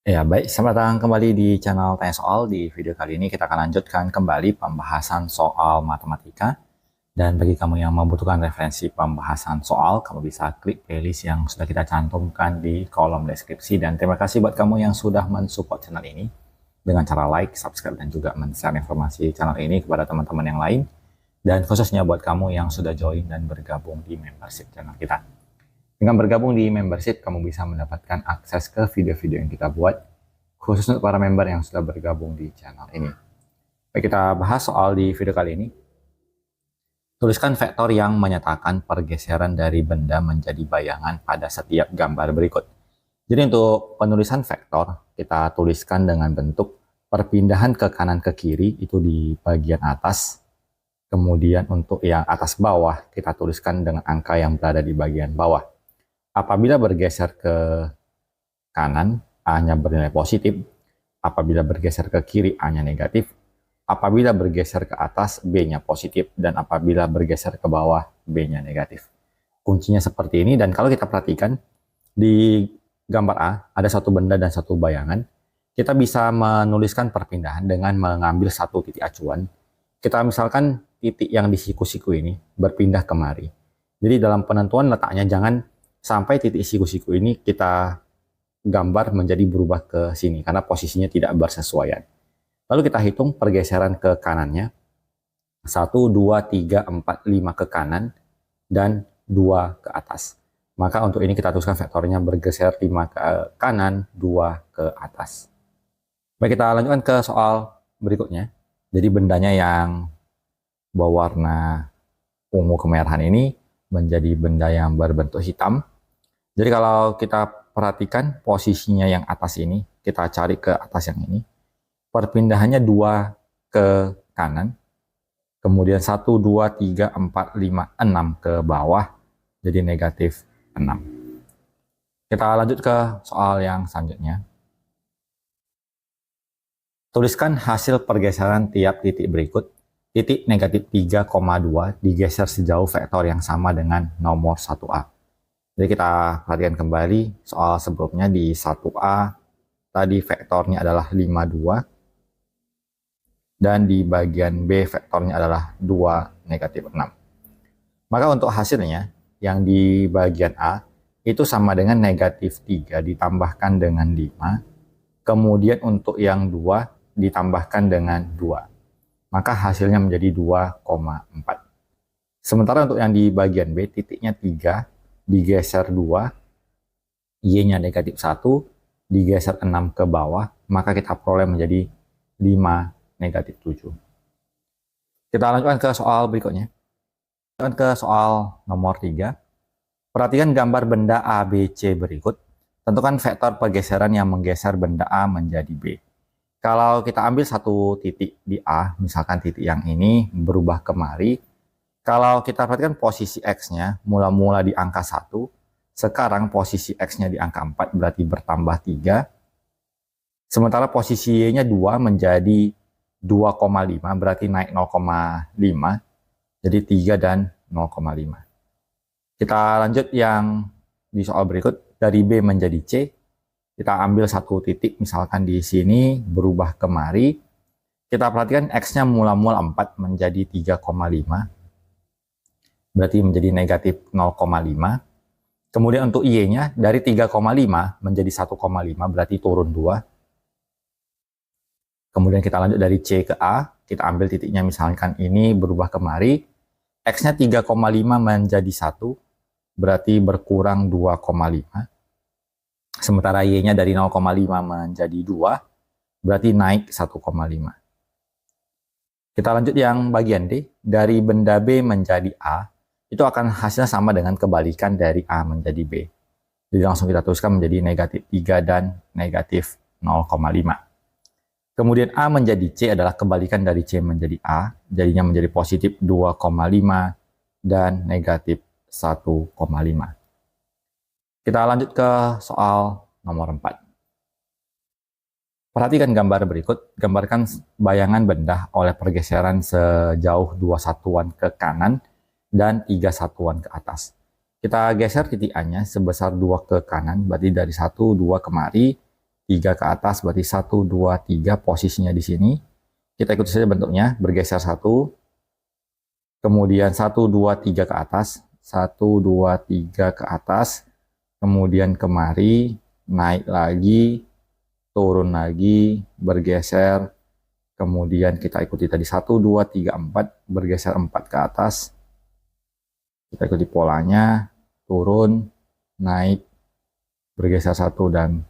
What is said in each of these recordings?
Ya, baik. Selamat datang kembali di channel Tanya Soal. Di video kali ini kita akan lanjutkan kembali pembahasan soal matematika. Dan bagi kamu yang membutuhkan referensi pembahasan soal, kamu bisa klik playlist yang sudah kita cantumkan di kolom deskripsi. Dan terima kasih buat kamu yang sudah mensupport channel ini dengan cara like, subscribe, dan juga men-share informasi channel ini kepada teman-teman yang lain. Dan khususnya buat kamu yang sudah join dan bergabung di membership channel kita. Dengan bergabung di membership, kamu bisa mendapatkan akses ke video-video yang kita buat, khusus untuk para member yang sudah bergabung di channel ini. Baik, kita bahas soal di video kali ini. Tuliskan vektor yang menyatakan pergeseran dari benda menjadi bayangan pada setiap gambar berikut. Jadi untuk penulisan vektor, kita tuliskan dengan bentuk perpindahan ke kanan ke kiri, itu di bagian atas. Kemudian untuk yang atas bawah, kita tuliskan dengan angka yang berada di bagian bawah. Apabila bergeser ke kanan, A-nya bernilai positif. Apabila bergeser ke kiri, A-nya negatif. Apabila bergeser ke atas, B-nya positif. Dan apabila bergeser ke bawah, B-nya negatif. Kuncinya seperti ini, dan kalau kita perhatikan, di gambar A, ada satu benda dan satu bayangan. Kita bisa menuliskan perpindahan dengan mengambil satu titik acuan. Kita misalkan titik yang di siku-siku ini berpindah kemari. Jadi dalam penentuan letaknya jangan sampai titik siku-siku ini kita gambar menjadi berubah ke sini karena posisinya tidak bersesuaian. Lalu kita hitung pergeseran ke kanannya. 1, 2, 3, 4, 5 ke kanan dan 2 ke atas. Maka untuk ini kita tuliskan vektornya bergeser 5 ke kanan, 2 ke atas. Baik, kita lanjutkan ke soal berikutnya. Jadi bendanya yang berwarna ungu kemerahan ini menjadi benda yang berbentuk hitam. Jadi kalau kita perhatikan posisinya yang atas ini, kita cari ke atas yang ini. Perpindahannya 2 ke kanan. Kemudian 1, 2, 3, 4, 5, 6 ke bawah. Jadi negatif 6. Kita lanjut ke soal yang selanjutnya. Tuliskan hasil pergeseran tiap titik berikut. Titik negatif 3,2 digeser sejauh vektor yang sama dengan nomor 1A. Jadi kita perhatikan kembali soal sebelumnya di 1A, tadi vektornya adalah 52, dan di bagian B vektornya adalah 2, negatif 6. Maka untuk hasilnya, yang di bagian A, itu sama dengan negatif 3 ditambahkan dengan 5, kemudian untuk yang 2 ditambahkan dengan 2. Maka hasilnya menjadi 2,4. Sementara untuk yang di bagian B, titiknya 3, digeser 2, Y-nya negatif 1, digeser 6 ke bawah, maka kita peroleh menjadi 5, negatif 7. Kita lanjutkan ke soal berikutnya. Lanjutkan ke soal nomor 3. Perhatikan gambar benda A, B, C berikut. Tentukan vektor pergeseran yang menggeser benda A menjadi B. Kalau kita ambil satu titik di A, misalkan titik yang ini berubah kemari, kalau kita perhatikan posisi X-nya mula-mula di angka 1, sekarang posisi X-nya di angka 4 berarti bertambah 3. Sementara posisi Y-nya 2 menjadi 2,5 berarti naik 0,5. Jadi 3 dan 0,5. Kita lanjut yang di soal berikut. Dari B menjadi C, kita ambil satu titik misalkan di sini berubah kemari. Kita perhatikan X-nya mula-mula 4 menjadi 3,5. Berarti menjadi negatif 0,5. Kemudian untuk Y-nya dari 3,5 menjadi 1,5 berarti turun 2. Kemudian kita lanjut dari C ke A, kita ambil titiknya misalkan ini berubah kemari. X-nya 3,5 menjadi 1, berarti berkurang 2,5. Sementara Y-nya dari 0,5 menjadi 2, berarti naik 1,5. Kita lanjut yang bagian D, dari benda B menjadi A, itu akan hasilnya sama dengan kebalikan dari A menjadi B. Jadi langsung kita tuliskan menjadi negatif 3 dan negatif 0,5. Kemudian A menjadi C adalah kebalikan dari C menjadi A, jadinya menjadi positif 2,5 dan negatif 1,5. Kita lanjut ke soal nomor 4. Perhatikan gambar berikut, gambarkan bayangan benda oleh pergeseran sejauh 2 satuan ke kanan dan 3 satuan ke atas. Kita geser titik A-nya sebesar 2 ke kanan, berarti dari 1, 2 kemari, 3 ke atas, berarti 1, 2, 3 posisinya di sini. Kita ikuti saja bentuknya, bergeser 1, kemudian 1, 2, 3 ke atas, 1, 2, 3 ke atas, kemudian kemari, naik lagi, turun lagi, bergeser, kemudian kita ikuti tadi 1, 2, 3, 4, bergeser 4 ke atas, kita ikuti polanya, turun, naik, bergeser 1, dan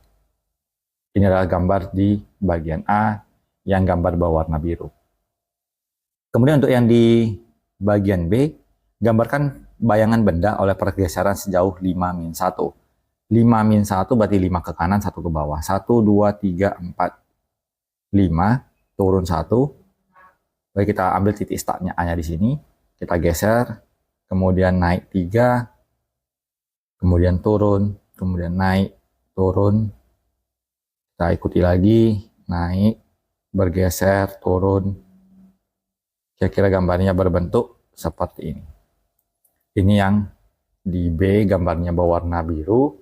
ini adalah gambar di bagian A yang gambar berwarna biru. Kemudian untuk yang di bagian B, gambarkan bayangan benda oleh pergeseran sejauh 5-1. 5-1 berarti 5 ke kanan, 1 ke bawah. 1, 2, 3, 4, 5, turun 1. Baik, kita ambil titik startnya A-nya di sini. Kita geser, kemudian naik 3, kemudian turun, kemudian naik, turun. Kita ikuti lagi, naik, bergeser, turun. Kira-kira gambarnya berbentuk seperti ini. Ini yang di B gambarnya berwarna biru,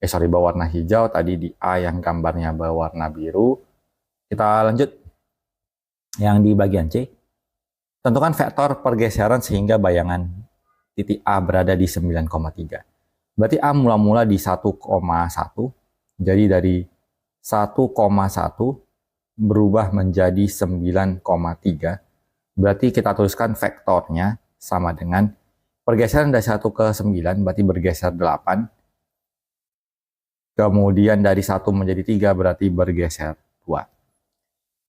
berwarna hijau, tadi di A yang gambarnya berwarna biru. Kita lanjut yang di bagian C. Tentukan vektor pergeseran sehingga bayangan titik A berada di 9,3. Berarti A mula-mula di 1,1, jadi dari 1,1 berubah menjadi 9,3. Berarti kita tuliskan vektornya sama dengan pergeseran dari 1 ke 9, berarti bergeser 8. Kemudian dari 1 menjadi 3, berarti bergeser 2.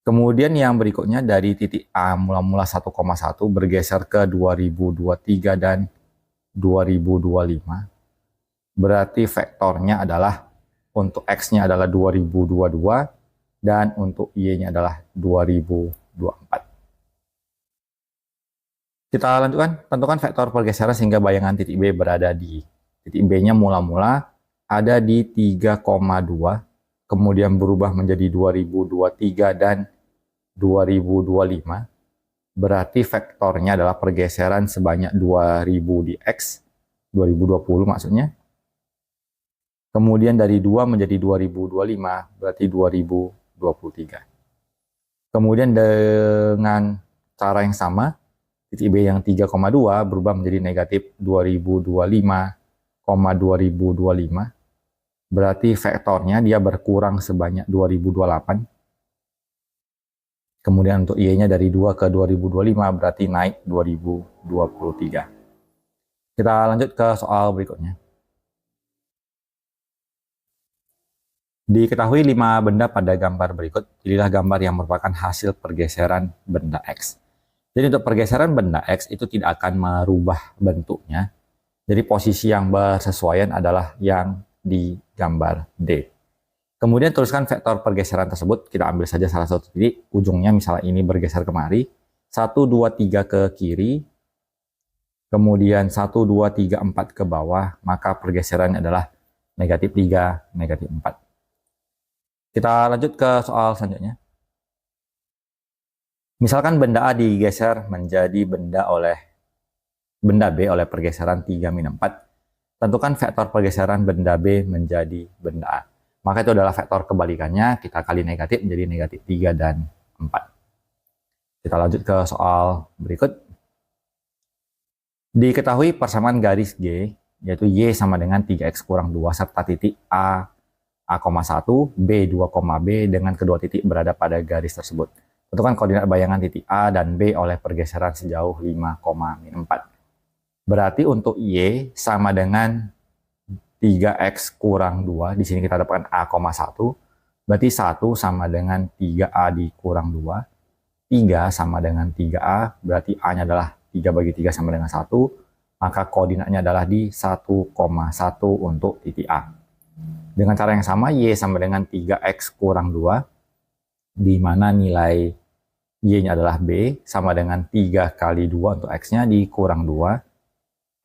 Kemudian yang berikutnya dari titik A mula-mula 1,1 bergeser ke 2023 dan 2025. Berarti vektornya adalah untuk X-nya adalah 2022 dan untuk Y-nya adalah 2024. Kita lanjutkan, tentukan vektor pergeseran sehingga bayangan titik B berada di titik B-nya mula-mula ada di 3,2, kemudian berubah menjadi 2023 dan 2025. Berarti vektornya adalah pergeseran sebanyak 2000 di X, 2020 maksudnya. Kemudian dari 2 menjadi 2025, berarti 2023. Kemudian dengan cara yang sama, titik B yang 3,2 berubah menjadi negatif 2025,2025. Berarti vektornya dia berkurang sebanyak 2028. Kemudian untuk Y-nya dari 2 ke 2025 berarti naik 2023. Kita lanjut ke soal berikutnya. Diketahui 5 benda pada gambar berikut, pilihlah gambar yang merupakan hasil pergeseran benda X. Jadi untuk pergeseran benda X itu tidak akan merubah bentuknya. Jadi posisi yang bersesuaian adalah yang di gambar D. Kemudian tuliskan vektor pergeseran tersebut, kita ambil saja salah satu titik, ujungnya misalnya ini bergeser kemari, 1, 2, 3 ke kiri, kemudian 1, 2, 3, 4 ke bawah, maka pergeserannya adalah negatif 3, negatif 4. Kita lanjut ke soal selanjutnya. Misalkan benda A digeser menjadi benda B oleh pergeseran 3-4. Tentukan vektor pergeseran benda B menjadi benda A. Maka itu adalah vektor kebalikannya, kita kali negatif menjadi negatif 3 dan 4. Kita lanjut ke soal berikut. Diketahui persamaan garis G, yaitu Y sama dengan 3X kurang 2, serta titik A,1, B, 2,B dengan kedua titik berada pada garis tersebut. Tentukan koordinat bayangan titik A dan B oleh pergeseran sejauh 5,4. Berarti untuk Y sama dengan 3X kurang 2, di sini kita dapatkan A,1, berarti 1 sama dengan 3A dikurang 2, 3 sama dengan 3A, berarti A-nya adalah 3 bagi 3 sama dengan 1, maka koordinatnya adalah di 1,1 untuk titik A. Dengan cara yang sama, Y sama dengan 3X kurang 2, di mana nilai Y-nya adalah B, sama dengan 3 kali 2 untuk X-nya dikurang 2,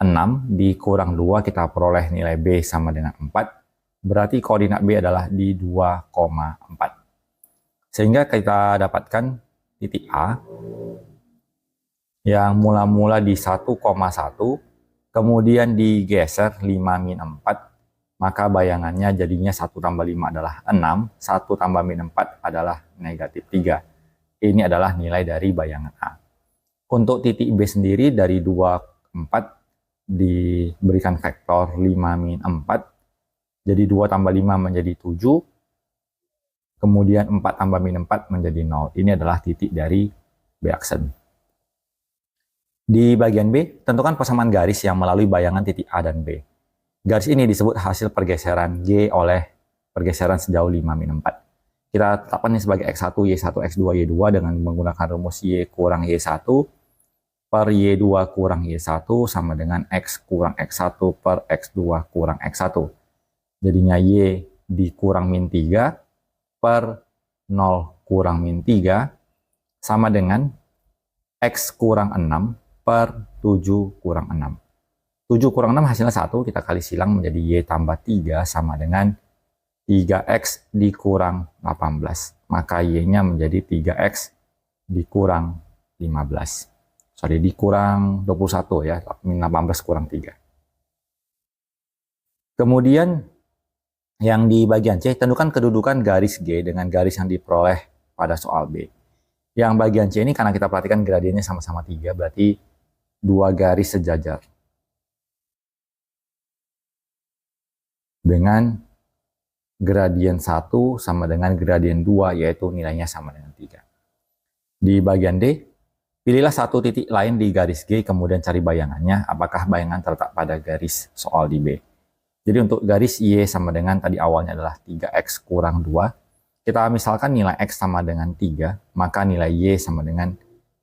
6, dikurang 2 kita peroleh nilai B sama dengan 4, berarti koordinat B adalah di 2,4. Sehingga kita dapatkan titik A yang mula-mula di 1,1, kemudian digeser 5-4, maka bayangannya jadinya 1 tambah 5 adalah 6, 1 tambah min 4 adalah negatif 3. Ini adalah nilai dari bayangan A. Untuk titik B sendiri dari 2, 4 diberikan vektor 5 min 4. Jadi 2 tambah 5 menjadi 7. Kemudian 4 tambah min 4 menjadi 0. Ini adalah titik dari B aksen. Di bagian B, tentukan persamaan garis yang melalui bayangan titik A dan B. Garis ini disebut hasil pergeseran G oleh pergeseran sejauh 5 min 4. Kita tetapkan ini sebagai X1, Y1, X2, Y2 dengan menggunakan rumus Y kurang Y1 per Y2 kurang Y1 sama dengan X kurang X1 per X2 kurang X1. Jadinya Y dikurang min 3 per 0 kurang min 3 sama dengan X kurang 6 per 7 kurang 6. 7 kurang 6 hasilnya 1, kita kali silang menjadi Y tambah 3 sama dengan 3X dikurang 18. Maka Y-nya menjadi 3X dikurang 15. Sorry, dikurang 21 ya, min 18 kurang 3. Kemudian yang di bagian C, tentukan kedudukan garis G dengan garis yang diperoleh pada soal B. Yang bagian C ini karena kita perhatikan gradiennya sama-sama 3, berarti 2 garis sejajar. Dengan gradien 1 sama dengan gradien 2, yaitu nilainya sama dengan 3. Di bagian D, pilihlah satu titik lain di garis G, kemudian cari bayangannya, apakah bayangan terletak pada garis soal di B. Jadi untuk garis Y sama dengan tadi awalnya adalah 3X kurang 2, kita misalkan nilai X sama dengan 3, maka nilai Y sama dengan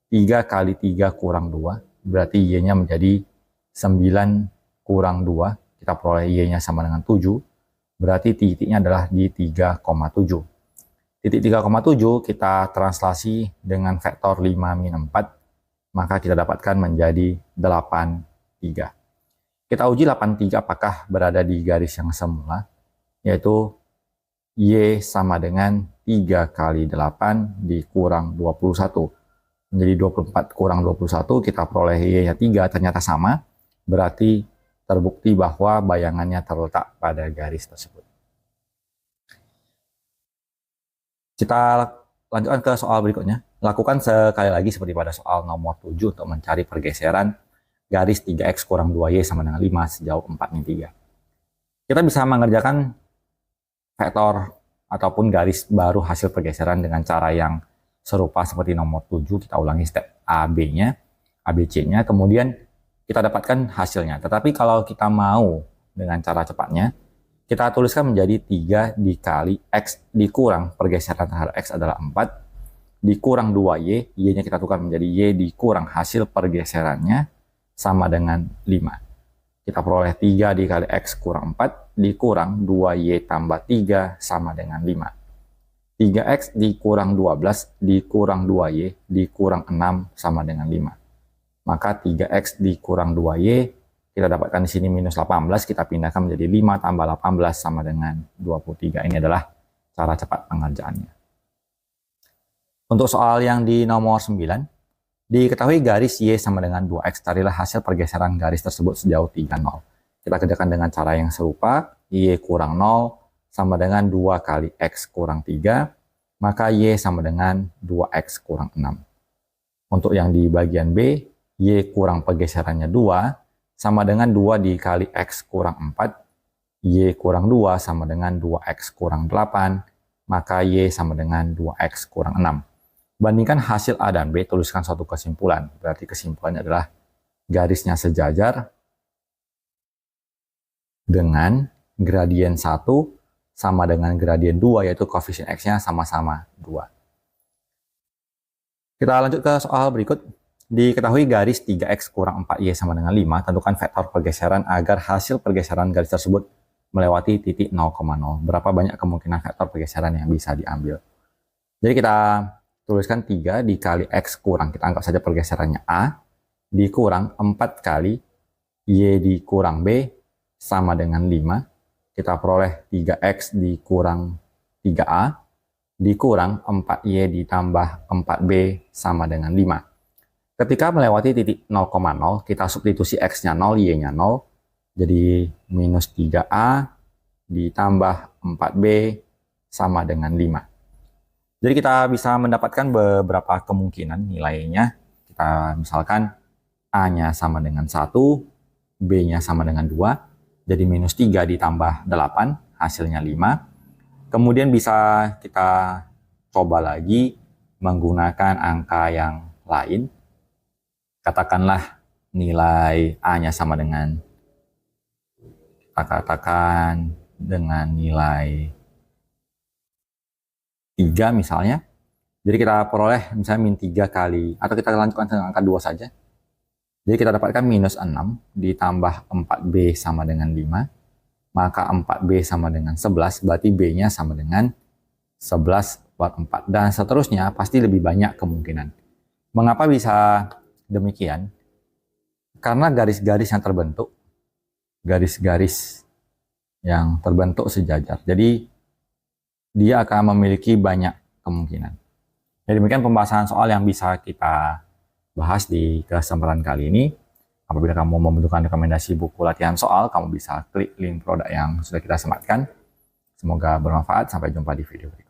3 kali 3 kurang 2, berarti Y-nya menjadi 9 kurang 2, kita peroleh Y-nya sama dengan 7, berarti titiknya adalah di 3,7. Titik 3,7 kita translasi dengan vektor 5 min 4, maka kita dapatkan menjadi 83. Kita uji 83 apakah berada di garis yang semula, yaitu Y sama dengan 3 kali 8 dikurang 21. Menjadi 24 kurang 21, kita peroleh Y-nya 3, ternyata sama, berarti terbukti bahwa bayangannya terletak pada garis tersebut. Kita lanjutkan ke soal berikutnya. Lakukan sekali lagi seperti pada soal nomor 7 untuk mencari pergeseran garis 3X kurang 2Y sama dengan 5 sejauh 4 min 3. Kita bisa mengerjakan vektor ataupun garis baru hasil pergeseran dengan cara yang serupa seperti nomor 7. Kita ulangi step AB-nya, ABC-nya, kemudian kita dapatkan hasilnya. Tetapi kalau kita mau dengan cara cepatnya, kita tuliskan menjadi 3 dikali X dikurang pergeseran terhadap X adalah 4, dikurang 2Y, Y-nya kita tukar menjadi Y dikurang hasil pergeserannya sama dengan 5. Kita peroleh 3 dikali X kurang 4, dikurang 2Y tambah 3 sama dengan 5. 3X dikurang 12, dikurang 2Y, dikurang 6 sama dengan 5. Maka 3X dikurang 2Y, kita dapatkan di sini minus 18, kita pindahkan menjadi 5 tambah 18 sama dengan 23. Ini adalah cara cepat pengerjaannya. Untuk soal yang di nomor 9, diketahui garis Y sama dengan 2X, carilah hasil pergeseran garis tersebut sejauh 3, 0. Kita kerjakan dengan cara yang serupa, Y kurang 0 sama dengan 2 kali X kurang 3, maka Y sama dengan 2X kurang 6. Untuk yang di bagian B, Y kurang pergeserannya 2 sama dengan 2 dikali X kurang 4, Y kurang 2 sama dengan 2X kurang 8, maka Y sama dengan 2X kurang 6. Bandingkan hasil A dan B, tuliskan suatu kesimpulan. Berarti kesimpulannya adalah garisnya sejajar dengan gradien 1 sama dengan gradien 2, yaitu koefisien X-nya sama-sama 2. Kita lanjut ke soal berikut. Diketahui garis 3X kurang 4Y sama dengan 5, tentukan vektor pergeseran agar hasil pergeseran garis tersebut melewati titik 0,0. Berapa banyak kemungkinan vektor pergeseran yang bisa diambil? Jadi kita tuliskan 3 dikali X kurang, kita anggap saja pergeserannya A, dikurang 4 kali Y dikurang B sama dengan 5. Kita peroleh 3X dikurang 3A, dikurang 4Y ditambah 4B sama dengan 5. Ketika melewati titik 0,0, kita substitusi X-nya 0, Y-nya 0. Jadi minus 3A ditambah 4B sama dengan 5. Jadi kita bisa mendapatkan beberapa kemungkinan nilainya. Kita misalkan A-nya sama dengan 1, B-nya sama dengan 2, jadi minus 3 ditambah 8, hasilnya 5. Kemudian bisa kita coba lagi menggunakan angka yang lain. Katakanlah nilai A-nya sama dengan, kita katakan dengan nilai 3 misalnya. Jadi kita peroleh misalnya min 3 kali, atau kita lanjutkan dengan angka 2 saja. Jadi kita dapatkan minus 6 ditambah 4B sama dengan 5. Maka 4B sama dengan 11, berarti B-nya sama dengan 11 buat 4. Dan seterusnya pasti lebih banyak kemungkinan. Mengapa bisa demikian? Karena garis-garis yang terbentuk, garis-garis yang terbentuk sejajar. Jadi dia akan memiliki banyak kemungkinan. Jadi demikian pembahasan soal yang bisa kita bahas di kesempatan kali ini. Apabila kamu membutuhkan rekomendasi buku latihan soal, kamu bisa klik link produk yang sudah kita sematkan. Semoga bermanfaat. Sampai jumpa di video berikutnya.